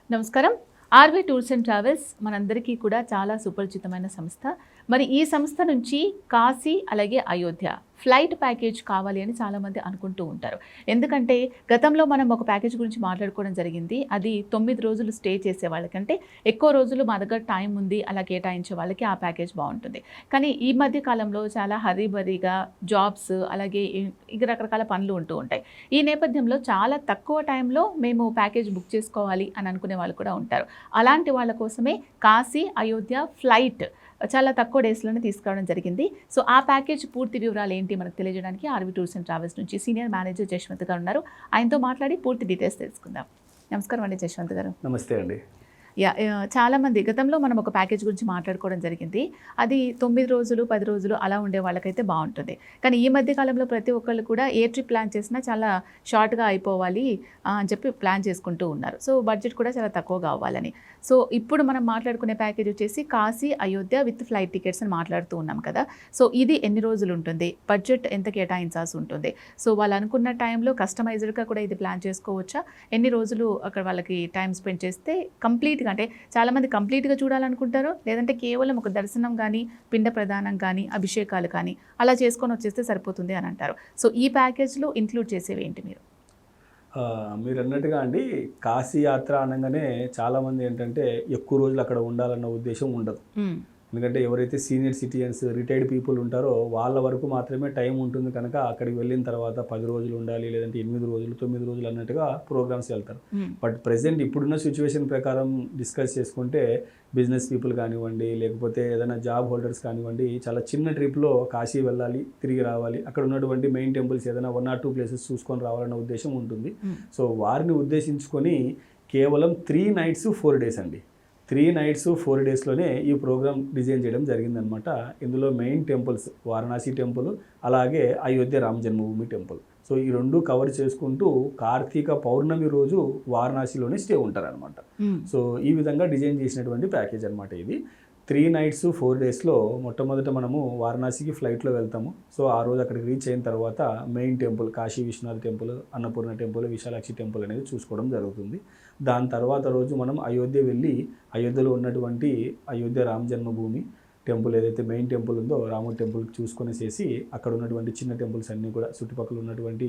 నమస్కారం. RV tours and travels మనందరికీ కూడా చాలా సుపరిచితమైన సంస్థ. మరి ఈ సంస్థ నుంచి కాశీ, అలాగే అయోధ్య ఫ్లైట్ ప్యాకేజ్ కావాలి అని చాలామంది అనుకుంటూ ఉంటారు. ఎందుకంటే గతంలో మనం ఒక ప్యాకేజ్ గురించి మాట్లాడుకోవడం జరిగింది. అది 9 రోజులు స్టే చేసే వాళ్ళకంటే ఎక్కువ రోజులు మా దగ్గర టైం ఉంది అలా కేటాయించే వాళ్ళకి ఆ ప్యాకేజ్ బావుంటుంది. కానీ ఈ మధ్య కాలంలో చాలా హరీబరీగా జాబ్స్ అలాగే ఇక రకరకాల పనులు ఉంటూ ఉంటాయి. ఈ నేపథ్యంలో చాలా తక్కువ టైంలో మేము ప్యాకేజ్ బుక్ చేసుకోవాలి అని అనుకునే వాళ్ళు కూడా ఉంటారు. అలాంటి వాళ్ళ కోసమే కాశీ, అయోధ్య ఫ్లైట్ చాలా తక్కువ డేస్‌లోనే తీసుకురావడం జరిగింది. సో, ఆ ప్యాకేజ్ పూర్తి వివరాలు ఏంటి మనకు తెలియజేయడానికి ఆర్‌వి టూర్స్ అండ్ ట్రావెల్స్ నుంచి సీనియర్ మేనేజర్ జశ్వంత్ గారు ఉన్నారు. ఆయనతో మాట్లాడి పూర్తి డీటెయిల్స్ తెలుసుకుందాం. నమస్కారం అండి జశ్వంత్ గారు. నమస్తే అండి. చాలామంది గతంలో మనం ఒక ప్యాకేజ్ గురించి మాట్లాడుకోవడం జరిగింది. అది 9 రోజులు, 10 రోజులు అలా ఉండే వాళ్ళకైతే బావుంటుంది. కానీ ఈ మధ్య కాలంలో ప్రతి ఒక్కళ్ళు కూడా ఏ ట్రిప్ ప్లాన్ చేసినా చాలా షార్ట్‌గా అయిపోవాలి అని చెప్పి ప్లాన్ చేసుకుంటూ ఉన్నారు. సో, బడ్జెట్ కూడా చాలా తక్కువగా అవ్వాలని. సో, ఇప్పుడు మనం మాట్లాడుకునే ప్యాకేజ్ వచ్చేసి Kashi, Ayodhya with flight tickets అని మాట్లాడుతూ ఉన్నాం కదా! సో, ఇది ఎన్ని రోజులు ఉంటుంది? బడ్జెట్ ఎంత కేటాయించాల్సి ఉంటుంది? సో, వాళ్ళు అనుకున్న టైంలో కస్టమైజ్డ్‌గా కూడా ఇది ప్లాన్ చేసుకోవచ్చా? ఎన్ని రోజులు అక్కడ వాళ్ళకి టైం స్పెండ్ చేస్తే కంప్లీట్‌గా అంటే చాలామంది కంప్లీట్‌గా చూడాలనుకుంటారు. లేదంటే కేవలం ఒక దర్శనం గానీ, పిండ ప్రదానం కానీ, అభిషేకాలు కానీ అలా చేసుకొని వచ్చేస్తే సరిపోతుంది అని అంటారు. సో, ఈ ప్యాకేజ్‌లో ఇంక్లూడ్ చేసేవి ఏంటి మీరు? మీరన్నట్టుగా అండి, కాశీ యాత్ర అనంగానే చాలామంది ఏంటంటే ఎక్కువ రోజులు అక్కడ ఉండాలన్న ఉద్దేశం ఉండదు. ఎందుకంటే ఎవరైతే సీనియర్ సిటిజన్స్, రిటైర్డ్ పీపుల్ ఉంటారో వాళ్ళ వరకు మాత్రమే టైం ఉంటుంది కనుక అక్కడికి వెళ్ళిన తర్వాత 10 రోజులు ఉండాలి, లేదంటే 8 రోజులు, 9 రోజులు అన్నట్టుగా ప్రోగ్రామ్స్ వెళ్తారు. బట్ ప్రెసెంట్ ఇప్పుడున్న సిచ్యువేషన్ ప్రకారం డిస్కస్ చేసుకుంటే బిజినెస్ పీపుల్ కానివ్వండి, లేకపోతే ఏదైనా జాబ్ హోల్డర్స్ కానివ్వండి, చాలా చిన్న ట్రిప్లో కాశీ వెళ్ళాలి, తిరిగి రావాలి, అక్కడ ఉన్నటువంటి మెయిన్ టెంపుల్స్ ఏదైనా 1 or 2 ప్లేసెస్ చూసుకొని రావాలన్న ఉద్దేశం ఉంటుంది. సో వారిని ఉద్దేశించుకొని కేవలం 3 nights 4 days అండి. 3 nights 4 daysలోనే ఈ ప్రోగ్రామ్ డిజైన్ చేయడం జరిగిందనమాట. ఇందులో మెయిన్ టెంపుల్స్ వారణాసి టెంపుల్, అలాగే అయోధ్య రామ జన్మభూమి టెంపుల్. సో ఈ 2 కవర్ చేసుకుంటూ కార్తీక పౌర్ణమి రోజు వారణాసిలోనే స్టే ఉంటారనమాట. సో ఈ విధంగా డిజైన్ చేసినటువంటి ప్యాకేజ్ అనమాట ఇది. 3 nights 4 daysలో మొట్టమొదట మనము వారణాసికి ఫ్లైట్లో వెళ్తాము. సో ఆ రోజు అక్కడికి రీచ్ అయిన తర్వాత main temple Kashi Vishwanath temple, Annapurna temple, Vishalakshi temple అనేది చూసుకోవడం జరుగుతుంది. దాని తర్వాత రోజు మనం అయోధ్య వెళ్ళి అయోధ్యలో ఉన్నటువంటి అయోధ్య రామ జన్మభూమి టెంపుల్ ఏదైతే మెయిన్ టెంపుల్ ఉందో రాముడి టెంపుల్కి చూసుకొనేసేసి అక్కడ ఉన్నటువంటి చిన్న టెంపుల్స్ అన్నీ కూడా చుట్టుపక్కల ఉన్నటువంటి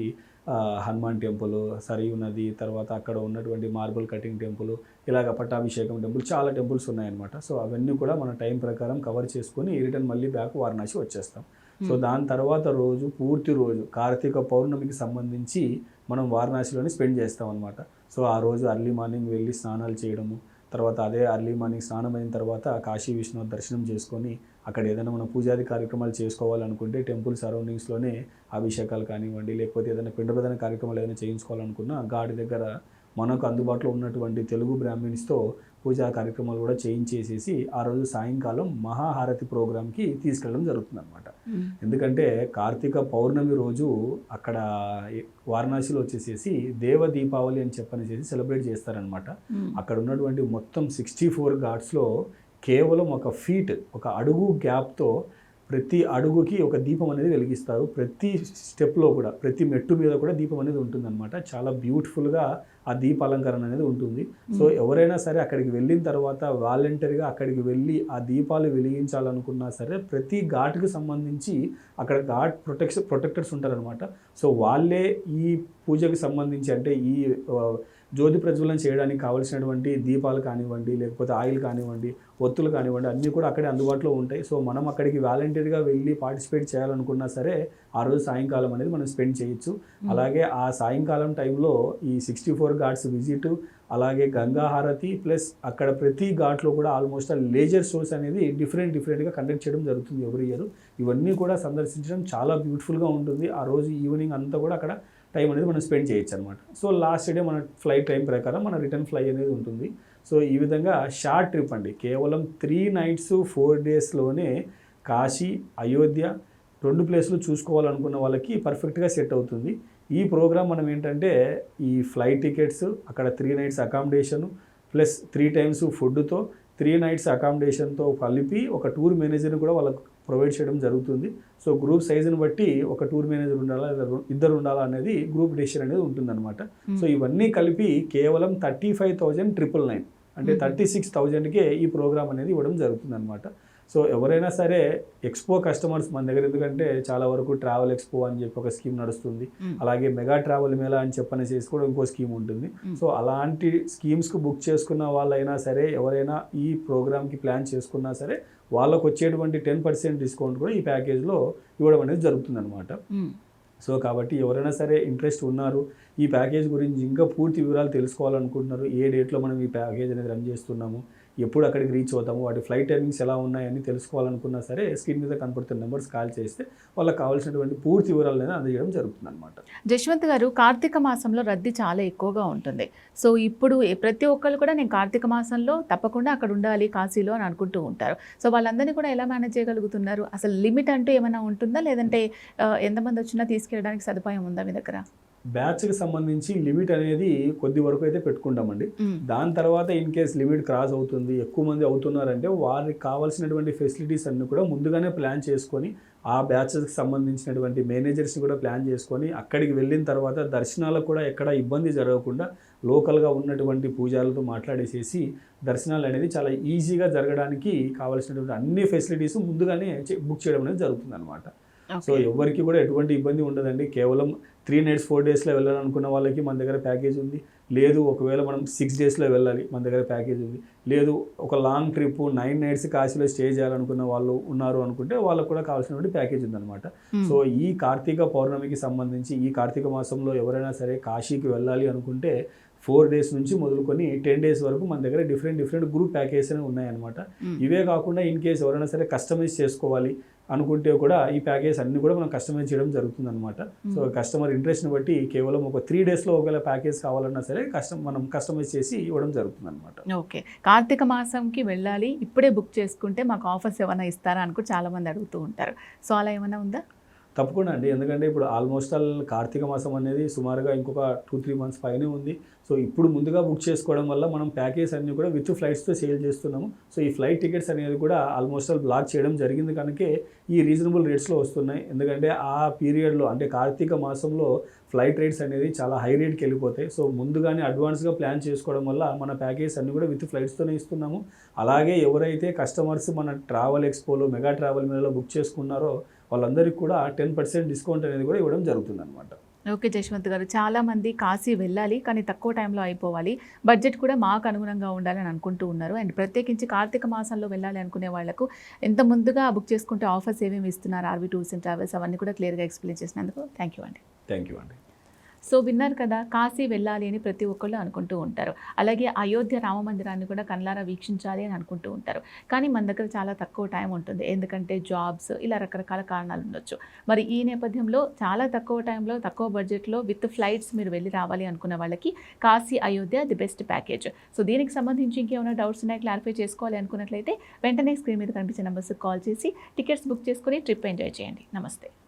హనుమాన్ టెంపుల్, సరియు నది, తర్వాత అక్కడ ఉన్నటువంటి మార్బుల్ కటింగ్ టెంపుల్, ఇలాగ పట్టాభిషేకం టెంపుల్, చాలా టెంపుల్స్ ఉన్నాయన్నమాట. సో అవన్నీ కూడా మన టైం ప్రకారం కవర్ చేసుకొని రిటర్న్ మళ్ళీ బ్యాక్ వారణాసి వచ్చేస్తాం. సో దాని తర్వాత రోజు పూర్తి రోజు కార్తీక పౌర్ణమికి సంబంధించి మనం వారణాసిలోనే స్పెండ్ చేస్తాం అనమాట. సో ఆ రోజు అర్లీ మార్నింగ్ వెళ్ళి స్నానాలు చేయడము, తర్వాత అదే అర్లీ మార్నింగ్ స్నానం అయిన తర్వాత కాశీ విశ్వనాథ్ దర్శనం చేసుకొని అక్కడ ఏదైనా మనం పూజాది కార్యక్రమాలు చేసుకోవాలనుకుంటే టెంపుల్ సరౌండింగ్స్లోనే అభిషేకాలు కానివ్వండి, లేకపోతే ఏదైనా పిండప్రదాన కార్యక్రమాలు ఏదైనా చేయించుకోవాలనుకున్నా ఘాటి దగ్గర మనకు అందుబాటులో ఉన్నటువంటి తెలుగు బ్రాహ్మిన్స్తో పూజా కార్యక్రమాలు కూడా చేయించేసేసి ఆ రోజు సాయంకాలం మహాహారతి ప్రోగ్రామ్కి తీసుకెళ్ళడం జరుగుతుంది అనమాట. ఎందుకంటే కార్తీక పౌర్ణమి రోజు అక్కడ వారణాసిలో వచ్చేసేసి దేవ దీపావళి అని చెప్పనేసి సెలబ్రేట్ చేస్తారనమాట. అక్కడ ఉన్నటువంటి మొత్తం 64 ఘాట్స్లో కేవలం ఒక అడుగు గ్యాప్తో ప్రతి అడుగుకి ఒక దీపం అనేది వెలిగిస్తారు. ప్రతి స్టెప్లో కూడా, ప్రతి మెట్టు మీద కూడా దీపం అనేది ఉంటుందన్నమాట. చాలా బ్యూటిఫుల్గా ఆ దీప అలంకరణ అనేది ఉంటుంది. సో ఎవరైనా సరే అక్కడికి వెళ్ళిన తర్వాత వాలంటరీగా అక్కడికి వెళ్ళి ఆ దీపాలు వెలిగించాలనుకున్నా సరే ప్రతి ఘాట్కి సంబంధించి అక్కడ ఘాట్ ప్రొటెక్టర్స్ ఉంటారనమాట. సో వాళ్ళే ఈ పూజకి సంబంధించి అంటే ఈ జ్యోతి ప్రజ్వలన చేయడానికి కావాల్సినటువంటి దీపాలు కానివ్వండి, లేకపోతే ఆయిల్ కానివ్వండి, ఒత్తులు కానివ్వండి, అన్నీ కూడా అక్కడే అందుబాటులో ఉంటాయి. సో మనం అక్కడికి వాలంటీర్గా వెళ్ళి పార్టిసిపేట్ చేయాలనుకున్నా సరే ఆ రోజు సాయంకాలం అనేది మనం స్పెండ్ చేయొచ్చు. అలాగే ఆ సాయంకాలం టైంలో ఈ 64 ఘాట్స్ విజిట్, అలాగే గంగా హారతి, ప్లస్ అక్కడ ప్రతి ఘాట్లో కూడా ఆల్మోస్ట్ లేజర్ షోస్ అనేది డిఫరెంట్గా కండక్ట్ చేయడం జరుగుతుంది ఎవ్రీ ఇయర్. ఇవన్నీ కూడా సందర్శించడం చాలా బ్యూటిఫుల్గా ఉంటుంది. ఆ రోజు ఈవినింగ్ అంతా కూడా అక్కడ టైం అనేది మనం స్పెండ్ చేయొచ్చు అనమాట. సో లాస్ట్ డే మన ఫ్లైట్ టైం ప్రకారం మన రిటర్న్ ఫ్లై అనేది ఉంటుంది. సో ఈ విధంగా షార్ట్ ట్రిప్ అండి, కేవలం 3 nights 4 daysలోనే కాశీ, అయోధ్య 2 ప్లేసులు చూసుకోవాలనుకున్న వాళ్ళకి పర్ఫెక్ట్గా సెట్ అవుతుంది. ఈ ప్రోగ్రామ్ మనం ఏంటంటే ఈ ఫ్లైట్ టికెట్స్, అక్కడ 3 nights accommodation, plus 3 times ఫుడ్తో 3 nights అకామిడేషన్తో కలిపి ఒక టూర్ మేనేజర్ని కూడా వాళ్ళకు ప్రొవైడ్ చేయడం జరుగుతుంది. సో గ్రూప్ సైజుని బట్టి ఒక టూర్ మేనేజర్ ఉండాలా లేదా ఇద్దరు ఉండాలా అనేది గ్రూప్ డెసిషన్ అనేది ఉంటుందన్నమాట. సో ఇవన్నీ కలిపి కేవలం 35,999 అంటే 36,000కే ఈ ప్రోగ్రామ్ అనేది ఇవ్వడం జరుగుతుందన్నమాట. సో ఎవరైనా సరే ఎక్స్పో కస్టమర్స్ మన దగ్గర, ఎందుకంటే చాలా వరకు ట్రావెల్ ఎక్స్పో అని చెప్పి ఒక స్కీమ్ నడుస్తుంది, అలాగే మెగా ట్రావెల్ మేళా అని చెప్పనేసి కూడా ఇంకో స్కీమ్ ఉంటుంది. సో అలాంటి స్కీమ్స్కి బుక్ చేసుకున్న వాళ్ళైనా సరే, ఎవరైనా ఈ ప్రోగ్రామ్కి ప్లాన్ చేసుకున్నా సరే, వాళ్ళకు వచ్చేటువంటి 10% డిస్కౌంట్ కూడా ఈ ప్యాకేజ్లో ఇవ్వడం అనేది జరుగుతుందన్నమాట. సో కాబట్టి ఎవరైనా సరే ఇంట్రెస్ట్ ఉన్నారు, ఈ ప్యాకేజ్ గురించి ఇంకా పూర్తి వివరాలు తెలుసుకోవాలనుకుంటున్నారు, ఏ డేట్లో మనం ఈ ప్యాకేజ్ అనేది రన్ చేస్తున్నాము, ఎప్పుడు అక్కడికి రీచ్ అవుతాము, వాటి ఫ్లైట్ టైమింగ్స్ ఎలా ఉన్నాయని తెలుసుకోవాలనుకున్నా సరే స్క్రీన్ మీద కనపడుతున్న నెంబర్స్ కాల్ చేస్తే వాళ్ళకి కావాల్సినటువంటి పూర్తి వివరాలు అనేది అందజేయడం జరుగుతుంది అనమాట. జశ్వంత్ గారు, కార్తీక మాసంలో రద్దీ చాలా ఎక్కువగా ఉంటుంది. సో ఇప్పుడు ప్రతి ఒక్కళ్ళు కూడా నేను కార్తీక మాసంలో తప్పకుండా అక్కడ ఉండాలి కాశీలో అని అనుకుంటూ ఉంటారు. సో వాళ్ళందరినీ కూడా ఎలా మేనేజ్ చేయగలుగుతున్నారు? అసలు లిమిట్ అంటూ ఏమైనా ఉంటుందా, లేదంటే ఎంతమంది వచ్చినా తీసుకెళ్ళడానికి సదుపాయం ఉందా మీ దగ్గర? బ్యాచ్కి సంబంధించి లిమిట్ అనేది కొద్ది వరకు అయితే పెట్టుకుంటామండి. దాని తర్వాత ఇన్ కేస్ లిమిట్ క్రాస్ అవుతుంది, ఎక్కువ మంది అవుతున్నారంటే వారికి కావాల్సినటువంటి ఫెసిలిటీస్ అన్ని కూడా ముందుగానే ప్లాన్ చేసుకొని, ఆ బ్యాచెస్కి సంబంధించినటువంటి మేనేజర్స్ని కూడా ప్లాన్ చేసుకొని, అక్కడికి వెళ్ళిన తర్వాత దర్శనాలకు కూడా ఎక్కడ ఇబ్బంది జరగకుండా లోకల్గా ఉన్నటువంటి పూజారులతో మాట్లాడేసేసి దర్శనాలు అనేది చాలా ఈజీగా జరగడానికి కావాల్సినటువంటి అన్ని ఫెసిలిటీస్ ముందుగానే బుక్ చేయడం అనేది జరుగుతుంది అనమాట. సో ఎవరికి కూడా ఎటువంటి ఇబ్బంది ఉండదండి. కేవలం 3 nights 4 daysలో వెళ్ళాలనుకున్న వాళ్ళకి మన దగ్గర ప్యాకేజ్ ఉంది. లేదు ఒకవేళ మనం 6 daysలో వెళ్ళాలి, మన దగ్గర ప్యాకేజ్ ఉంది. లేదు ఒక లాంగ్ ట్రిప్ 9 nights కాశీలో స్టే చేయాలనుకున్న వాళ్ళు ఉన్నారు అనుకుంటే వాళ్ళకు కూడా కావాల్సినటువంటి ప్యాకేజ్ ఉందన్నమాట. సో ఈ కార్తీక పౌర్ణమికి సంబంధించి ఈ కార్తీక మాసంలో ఎవరైనా సరే కాశీకి వెళ్ళాలి అనుకుంటే 4 days నుంచి మొదలుకొని 10 days వరకు మన దగ్గర డిఫరెంట్ గ్రూప్ ప్యాకేజెస్ అనేవి ఉన్నాయన్నమాట. ఇవే కాకుండా ఇన్ కేస్ ఎవరైనా సరే కస్టమైజ్ చేసుకోవాలి అనుకుంటే కూడా ఈ ప్యాకేజ్ అన్ని కూడా మనం కస్టమైజ్ చేయడం జరుగుతుంది అనమాట. సో కస్టమర్ ఇంట్రెస్ట్ని బట్టి కేవలం ఒక 3 daysలో ఒకవేళ ప్యాకేజ్ కావాలన్నా సరే మనం కస్టమైజ్ చేసి ఇవ్వడం జరుగుతుంది అనమాట. ఓకే, కార్తీక మాసంకి వెళ్ళాలి, ఇప్పుడే బుక్ చేసుకుంటే మాకు ఆఫర్స్ ఏమైనా ఇస్తారా అని కూడా చాలామంది అడుగుతూ ఉంటారు. సో అలా ఏమైనా ఉందా? తప్పకుండా అండి, ఎందుకంటే ఇప్పుడు ఆల్మోస్ట్ ఆల్ కార్తీక మాసం అనేది సుమారుగా ఇంకొక 2-3 months పైనే ఉంది. సో ఇప్పుడు ముందుగా బుక్ చేసుకోవడం వల్ల మనం ప్యాకేజ్ అన్ని కూడా విత్ ఫ్లైట్స్తో సేల్ చేస్తున్నాము. సో ఈ ఫ్లైట్ టికెట్స్ అనేది కూడా ఆల్మోస్ట్ ఆల్ బ్లాక్ చేయడం జరిగింది కనుకే ఈ రీజనబుల్ రేట్స్లో వస్తున్నాయి. ఎందుకంటే ఆ పీరియడ్లో అంటే కార్తీక మాసంలో ఫ్లైట్ రేట్స్ అనేది చాలా హై రేట్కి వెళ్ళిపోతాయి. సో ముందుగానే అడ్వాన్స్గా ప్లాన్ చేసుకోవడం వల్ల మన ప్యాకేజ్ అన్ని కూడా విత్ ఫ్లైట్స్తోనే ఇస్తున్నాము. అలాగే ఎవరైతే కస్టమర్స్ మన ట్రావెల్ ఎక్స్పోలో మెగా ట్రావెల్ మేళలో బుక్ చేసుకున్నారో వాళ్ళందరికీ కూడా 10% డిస్కౌంట్ అనేది కూడా ఇవ్వడం జరుగుతుంది అనమాట. ఓకే జశ్వంత్ గారు, చాలామంది కాశీ వెళ్ళాలి కానీ తక్కువ టైంలో అయిపోవాలి, బడ్జెట్ కూడా మాకు అనుగుణంగా ఉండాలని అనుకుంటూ ఉన్నారు. అండ్ ప్రత్యేకించి కార్తీక మాసంలో వెళ్ళాలి అనుకునే వాళ్ళకు ఎంత ముందుగా బుక్ చేసుకుంటే ఆఫర్స్ ఏమేమి ఇస్తున్నారు ఆర్వి టూర్స్ అండ్ ట్రావెల్స్ అవన్నీ కూడా క్లియర్గా ఎక్స్ప్లెయిన్ చేసినందుకు థ్యాంక్ యూ అండి. థ్యాంక్ యూ అండి. సో విన్నారు కదా, కాశీ వెళ్ళాలి అని ప్రతి ఒక్కళ్ళు అనుకుంటూ ఉంటారు. అలాగే అయోధ్య రామ మందిరాన్ని కూడా కళ్ళారా వీక్షించాలి అని అనుకుంటూ ఉంటారు. కానీ మన దగ్గర చాలా తక్కువ టైం ఉంటుంది, ఎందుకంటే జాబ్స్ ఇలా రకరకాల కారణాలు ఉండొచ్చు. మరి ఈ నేపథ్యంలో చాలా తక్కువ టైంలో తక్కువ బడ్జెట్లో విత్ ఫ్లైట్స్ మీరు వెళ్ళి రావాలి అనుకున్న వాళ్ళకి Kashi Ayodhya the best package. So దీనికి సంబంధించి ఇంకేమైనా డౌట్స్ ఉన్నాయి, క్లారిఫై చేసుకోవాలి అనుకున్నట్లయితే వెంటనే స్క్రీన్ మీద కనిపించే నెంబర్స్కి కాల్ చేసి టికెట్స్ బుక్ చేసుకుని ట్రిప్ ఎంజాయ్ చేయండి. నమస్తే.